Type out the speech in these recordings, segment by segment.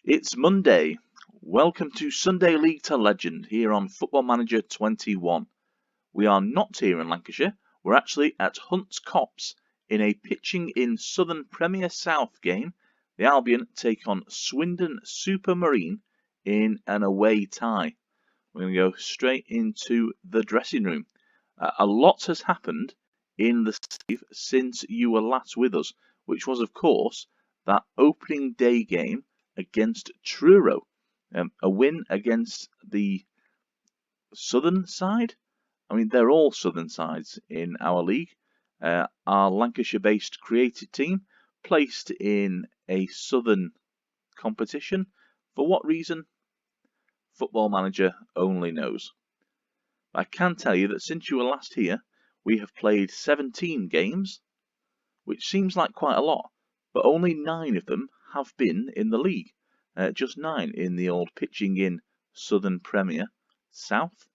It's Monday. Welcome to Sunday League to Legend here on Football Manager 21. We are not here in Lancashire. We're actually at Hunts Copse in a pitching in Southern Premier South game. The Albion take on Swindon Supermarine in an away tie. We're going to go straight into the dressing room. A lot has happened in the save since you were last with us, which was, of course, that opening day game against Truro. A win against the southern side. I mean, they're all southern sides in our league. Our Lancashire-based creative team placed in a southern competition. For what reason? Football Manager only knows. I can tell you that since you were last here, we have played 17 games, which seems like quite a lot, but only 9 of them have been in the league. Just 9 in the old pitching in Southern Premier South.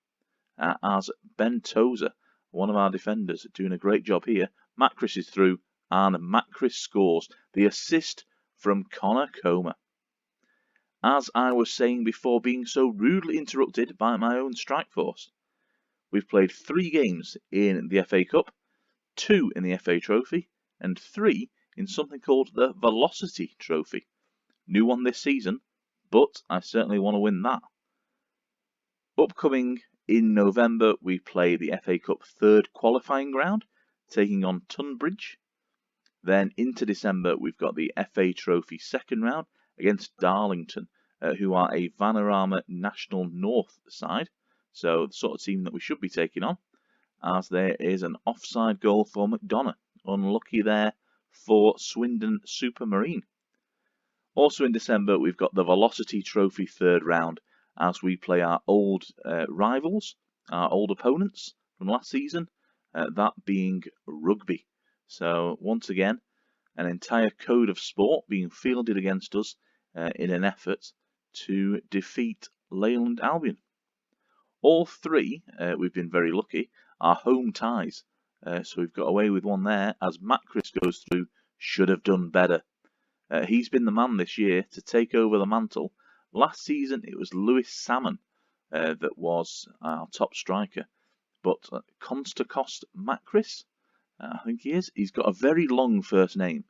As Ben Tozer, one of our defenders, doing a great job here. Macris is through, and Macris scores the assist from Connor Comer. As I was saying before, being so rudely interrupted by my own strike force. We've played 3 games in the FA Cup, 2 in the FA Trophy, and 3 in something called the Velocity Trophy. New one this season, but I certainly want to win that. Upcoming in November, we play the FA Cup third qualifying round, taking on Tunbridge. Then into December, we've got the FA Trophy second round against Darlington, who are a Vanarama National North side. So the sort of team that we should be taking on, as there is an offside goal for McDonough. Unlucky there for Swindon Supermarine. Also in December, we've got the Velocity Trophy third round, as we play our old rivals, our old opponents from last season, that being rugby. So once again, an entire code of sport being fielded against us in an effort to defeat Leyland Albion. All 3, we've been very lucky, are home ties. So we've got away with one there, as Macris goes through, should have done better. He's been the man this year to take over the mantle. Last season, it was Lewis Salmon that was our top striker. But Costa Macris, I think he is. He's got a very long first name.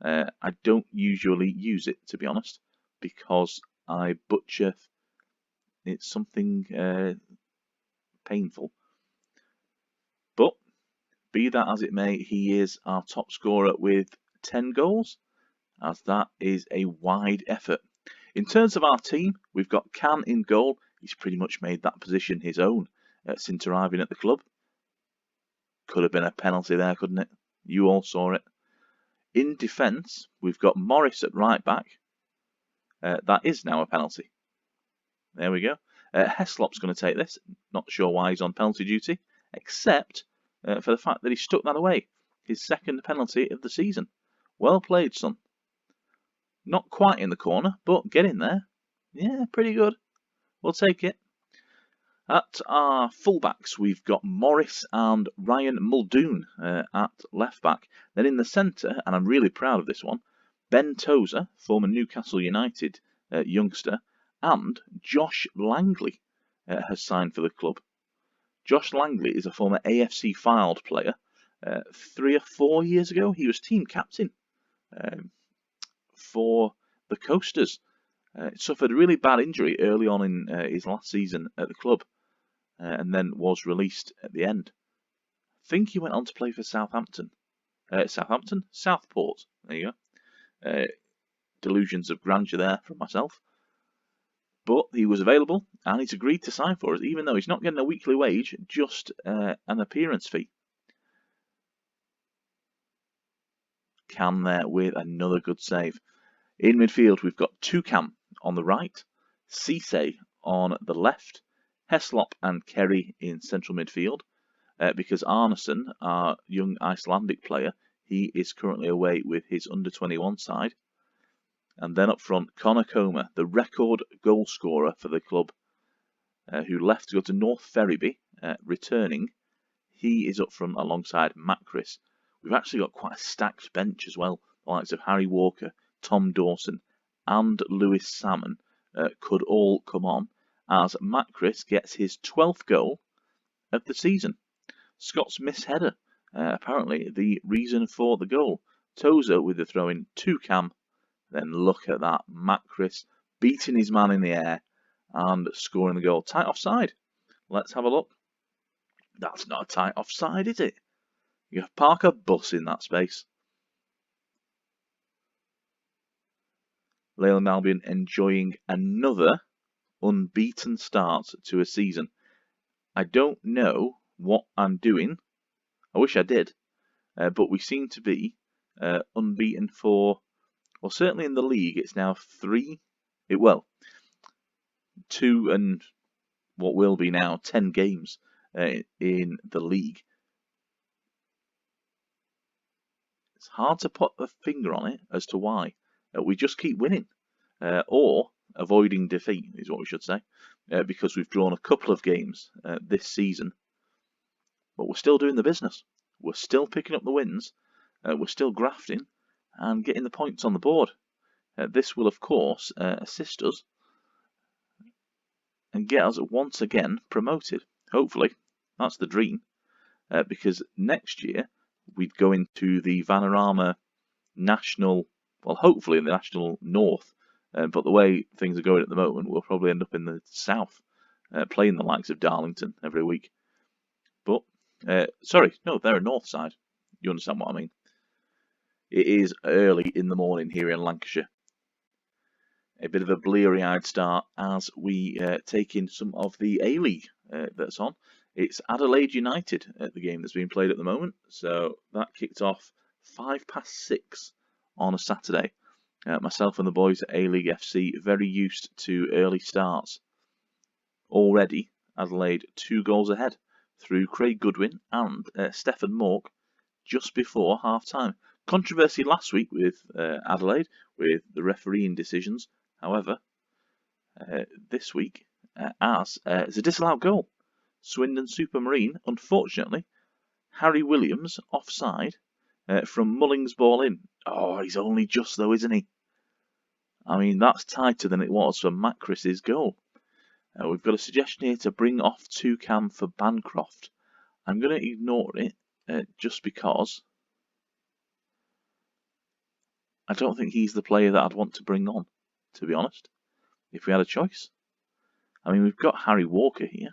I don't usually use it, to be honest, because I butcher. It's something painful. But be that as it may, he is our top scorer with 10 goals, as that is a wide effort. In terms of our team, we've got Can in goal. He's pretty much made that position his own since arriving at the club. Could have been a penalty there, couldn't it? You all saw it. In defence, we've got Morris at right back. That is now a penalty. There we go. Heslop's going to take this. Not sure why he's on penalty duty, except for the fact that he stuck that away. His second penalty of the season. Well played, son. Not quite in the corner, but get in there. Yeah, pretty good. We'll take it. At our fullbacks, we've got Morris and Ryan Muldoon at left back. Then in the centre, and I'm really proud of this one, Ben Tozer, former Newcastle United youngster, and Josh Langley has signed for the club. Josh Langley is a former AFC Fylde player. 3 or 4 years ago, he was team captain for the Coasters. Suffered a really bad injury early on in his last season at the club, and then was released at the end. I think he went on to play for Southport. There you go. Delusions of grandeur there from myself. But he was available, and he's agreed to sign for us, even though he's not getting a weekly wage, just an appearance fee. Can there with another good save. In midfield, we've got Toucan on the right, Cisse on the left, Heslop and Kerry in central midfield, because Arneson, our young Icelandic player, he is currently away with his under-21 side. And then up front, Connor Comer, the record goal scorer for the club, who left to go to North Ferriby, returning. He is up front alongside Macris. We've actually got quite a stacked bench as well, the likes of Harry Walker, Tom Dawson, and Lewis Salmon could all come on as Macris gets his 12th goal of the season. Scott's misheader, apparently the reason for the goal. Tozer with the throw-in to Cam. Then look at that, Macris beating his man in the air and scoring the goal. Tight offside. Let's have a look. That's not a tight offside, is it? You park a bus in that space. Leyland Albion enjoying another unbeaten start to a season. I don't know what I'm doing. I wish I did. But we seem to be unbeaten for, well, certainly in the league, it's now 2 and what will be now 10 games in the league. It's hard to put a finger on it as to why. We just keep winning, or avoiding defeat is what we should say, because we've drawn a couple of games this season, but we're still doing the business. We're still picking up the wins, we're still grafting and getting the points on the board. This will, of course, assist us and get us once again promoted. Hopefully, that's the dream, because next year we'd go into the Vanarama National, well, hopefully in the National North, but the way things are going at the moment, we'll probably end up in the South, playing the likes of Darlington every week. But, sorry, no, they're a North side. You understand what I mean? It is early in the morning here in Lancashire. A bit of a bleary-eyed start as we take in some of the A-League that's on. It's Adelaide United at the game that's being played at the moment. So that kicked off 6:05 on a Saturday. Myself and the boys at A-League FC very used to early starts. Already, Adelaide 2 goals ahead through Craig Goodwin and Stefan Mork just before half-time. Controversy last week with Adelaide with the refereeing decisions. However, this week, as it's a disallowed goal. Swindon Supermarine, unfortunately, Harry Williams offside from Mulling's ball in. Oh, he's only just though, isn't he? I mean, that's tighter than it was for Macris's goal. We've got a suggestion here to bring off Cam for Bancroft. I'm going to ignore it just because I don't think he's the player that I'd want to bring on, to be honest, if we had a choice. I mean, we've got Harry Walker here,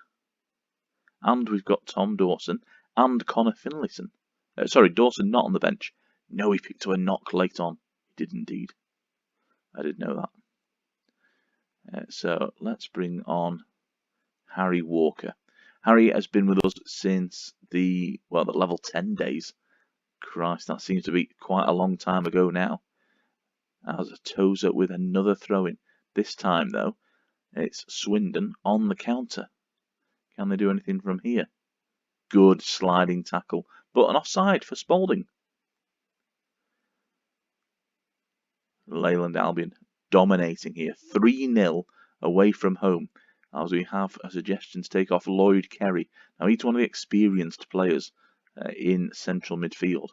and we've got Tom Dawson and Connor Finlayson. Sorry, Dawson not on the bench. No, he picked up a knock late on. He did indeed. I did know that. So let's bring on Harry Walker. Harry has been with us since the level 10 days. Christ, that seems to be quite a long time ago now. As a Tozer with another throw-in. This time, though, it's Swindon on the counter. Can they do anything from here? Good sliding tackle, but an offside for Spalding. Leyland Albion dominating here, 3-0 away from home. As we have a suggestion to take off Lloyd Kerry. Now he's one of the experienced players in central midfield.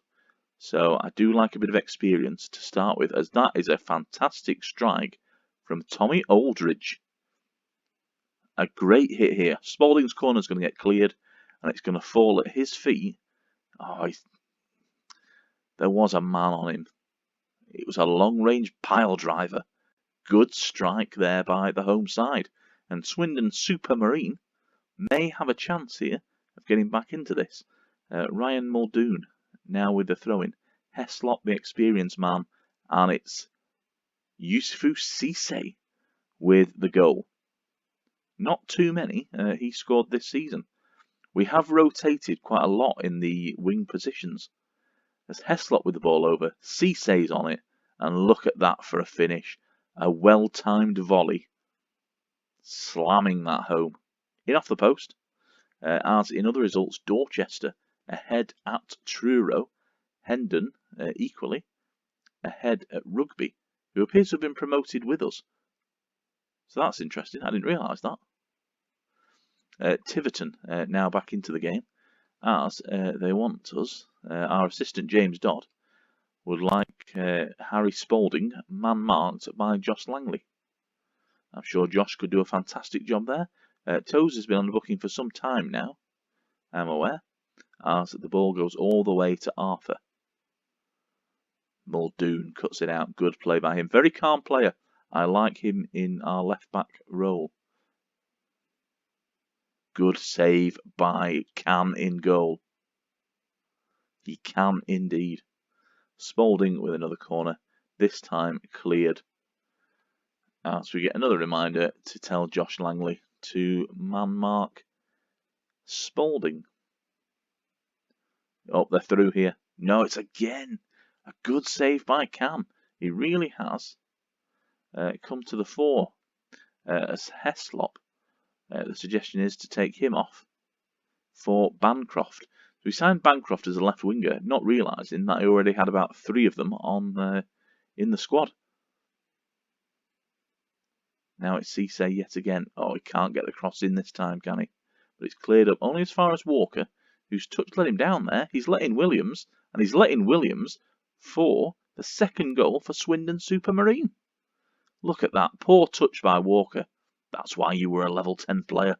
So I do like a bit of experience to start with, as that is a fantastic strike from Tommy Aldridge. A great hit here. Spalding's corner is going to get cleared, and it's going to fall at his feet. Oh, there was a man on him. It was a long-range pile driver. Good strike there by the home side. And Swindon Supermarine may have a chance here of getting back into this. Ryan Muldoon now with the throw-in. Heslop, the experienced man, and it's Yusufu Cisse with the goal. Not too many he scored this season. We have rotated quite a lot in the wing positions. There's Heslop with the ball over, Cisse's on it, and look at that for a finish. A well-timed volley, slamming that home. In off the post, as in other results, Dorchester ahead at Truro, Hendon equally ahead at Rugby, who appears to have been promoted with us. So that's interesting, I didn't realise that. Tiverton now back into the game, as they want us, our assistant James Dodd, would like Harry Spalding man-marked by Josh Langley. I'm sure Josh could do a fantastic job there. Toes has been on the booking for some time now, I'm aware, as the ball goes all the way to Arthur. Muldoon cuts it out. Good play by him. Very calm player. I like him in our left-back role. Good save by Can in goal. He can indeed. Spalding with another corner. This time cleared. As we get another reminder to tell Josh Langley to man-mark Spalding. Oh, they're through here. No, it's again a good save by Cam. He really has come to the fore as Heslop. The suggestion is to take him off for Bancroft. So we signed Bancroft as a left winger, not realising that he already had about 3 of them on in the squad. Now it's Cisse yet again. Oh, he can't get the cross in this time, can he? But it's cleared up only as far as Walker, whose touch let him down there. He's let in Williams, and he's let in Williams for the second goal for Swindon Supermarine. Look at that. Poor touch by Walker. That's why you were a level 10 player.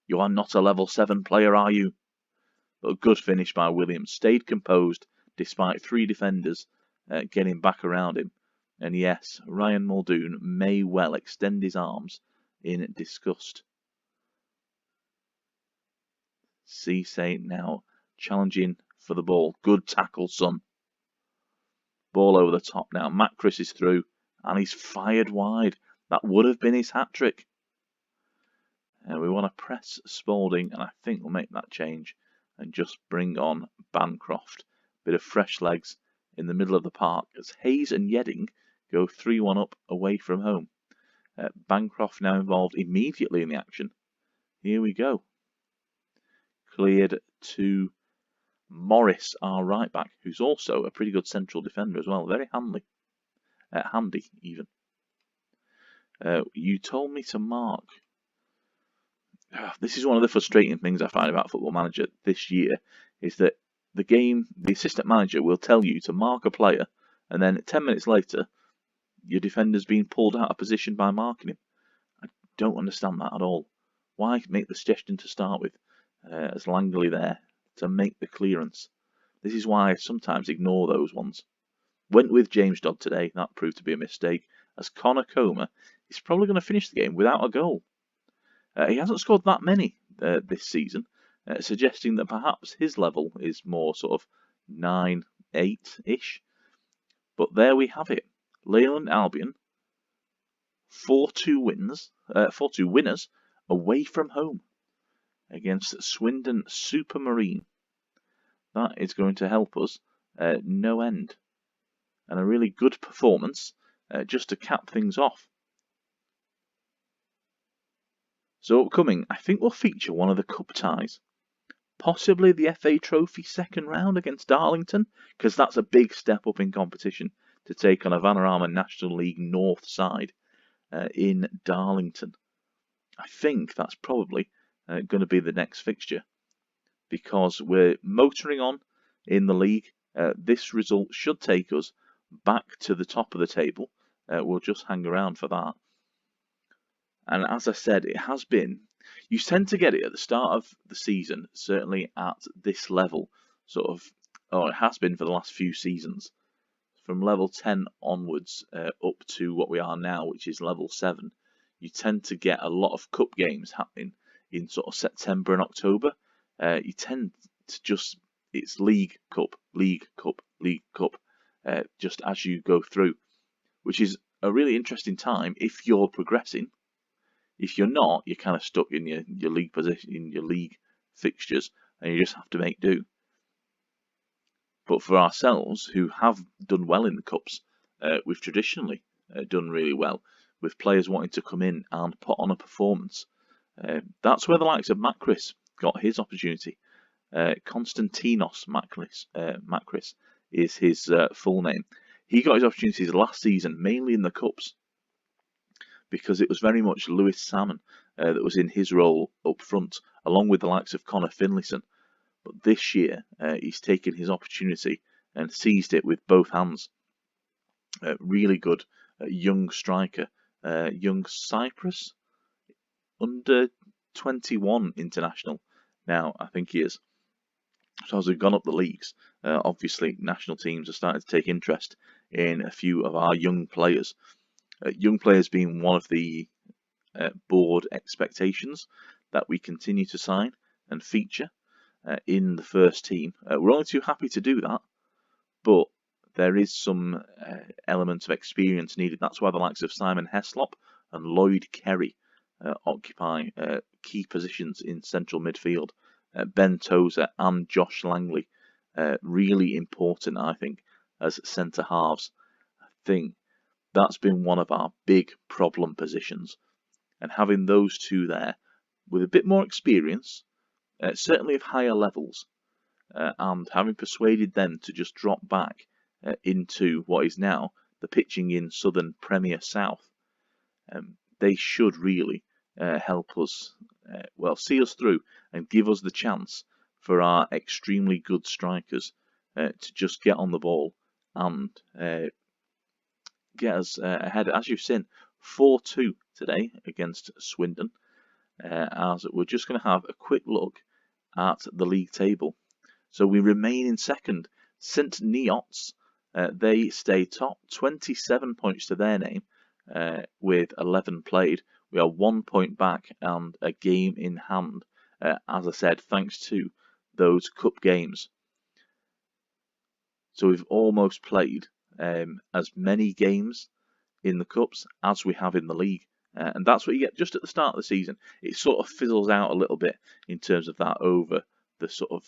You are not a level 7 player, are you? But a good finish by Williams. Stayed composed despite 3 defenders getting back around him. And yes, Ryan Muldoon may well extend his arms in disgust. Cisse now challenging for the ball. Good tackle, son. Ball over the top now. Matt Chris is through and he's fired wide. That would have been his hat-trick. And we want to press Spalding, and I think we'll make that change and just bring on Bancroft. Bit of fresh legs in the middle of the park as Hayes and Yedding go 3-1 up away from home. Bancroft now involved immediately in the action. Here we go. Cleared to Morris, our right back, who's also a pretty good central defender as well. Very handy even. You told me to mark. This is one of the frustrating things I find about Football Manager this year, is that the assistant manager will tell you to mark a player, and then 10 minutes later, your defender's being pulled out of position by marking him. I don't understand that at all. Why make the suggestion to start with, as Langley there, to make the clearance? This is why I sometimes ignore those ones. Went with James Dodd today. That proved to be a mistake, as Connor Comer is probably going to finish the game without a goal. He hasn't scored that many this season, suggesting that perhaps his level is more sort of 9, 8-ish. But there we have it. Leyland Albion, 4-2 winners away from home against Swindon Supermarine. That is going to help us no end. And a really good performance just to cap things off. So upcoming, I think we'll feature one of the cup ties. Possibly the FA Trophy second round against Darlington, because that's a big step up in competition to take on a Vanarama National League North side in Darlington. I think that's probably going to be the next fixture, because we're motoring on in the league. This result should take us back to the top of the table. We'll just hang around for that. And as I said, it has been, you tend to get it at the start of the season, certainly at this level, it has been for the last few seasons. From level 10 onwards up to what we are now, which is level 7, you tend to get a lot of cup games happening in sort of September and October. You tend to it's League Cup, just as you go through, which is a really interesting time if you're progressing. If you're not, you're kind of stuck in your league position, in your league fixtures, and you just have to make do. But for ourselves, who have done well in the cups, we've traditionally done really well, with players wanting to come in and put on a performance. That's where the likes of Matt Chris got his opportunity. Konstantinos Makris is his full name. He got his opportunities last season, mainly in the cups, because it was very much Lewis Salmon that was in his role up front, along with the likes of Connor Finlayson. But this year, he's taken his opportunity and seized it with both hands. Really good young striker, young Cyprus, under 21 international now, I think he is. So as we've gone up the leagues, obviously national teams are starting to take interest in a few of our young players. Young players being one of the board expectations that we continue to sign and feature in the first team. We're only too happy to do that, but there is some element of experience needed. That's why the likes of Simon Heslop and Lloyd Kerry occupy key positions in central midfield. Ben Tozer and Josh Langley, really important, I think, as centre halves. I think that's been one of our big problem positions, and having those two there with a bit more experience, certainly of higher levels, and having persuaded them to just drop back into what is now the pitching in Southern Premier South, they should really help us, see us through and give us the chance for our extremely good strikers to just get on the ball and get us ahead. As you've seen, 4-2 today against Swindon. As we're just going to have a quick look at the league table. So we remain in second. St Neots, they stay top, 27 points to their name with 11 played. We are 1 point back and a game in hand, as I said, thanks to those cup games. So we've almost played as many games in the cups as we have in the league. And that's what you get just at the start of the season. It sort of fizzles out a little bit in terms of that over the sort of,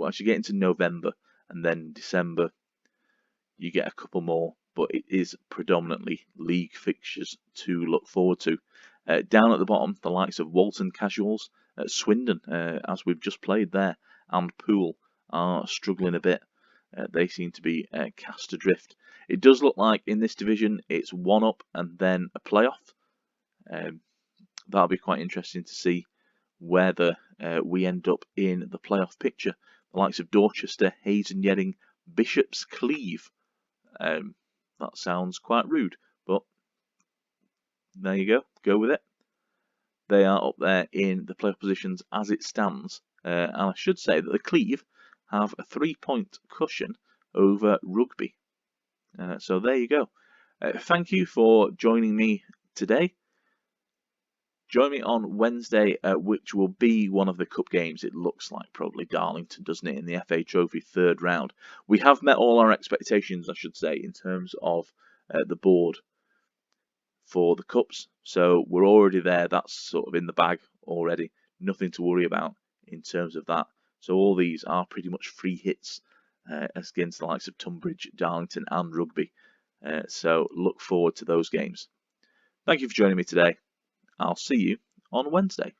as you get into November and then December, you get a couple more, but it is predominantly league fixtures to look forward to. Down at the bottom, the likes of Walton Casuals, Swindon, as we've just played there, and Poole are struggling a bit. They seem to be cast adrift. It does look like in this division it's one up and then a playoff. That'll be quite interesting to see whether we end up in the playoff picture. The likes of Dorchester, Hayes and Yedding, Bishop's Cleeve. That sounds quite rude, but there you go with it. They are up there in the playoff positions as it stands. And I should say that the Cleeve have a 3-point cushion over Rugby. So there you go. Thank you for joining me today. Join me on Wednesday, which will be one of the cup games. It looks like probably Darlington, doesn't it, in the FA Trophy third round. We have met all our expectations, I should say, in terms of the board for the cups. So we're already there. That's sort of in the bag already. Nothing to worry about in terms of that. So all these are pretty much free hits against the likes of Tunbridge, Darlington and Rugby. So look forward to those games. Thank you for joining me today. I'll see you on Wednesday.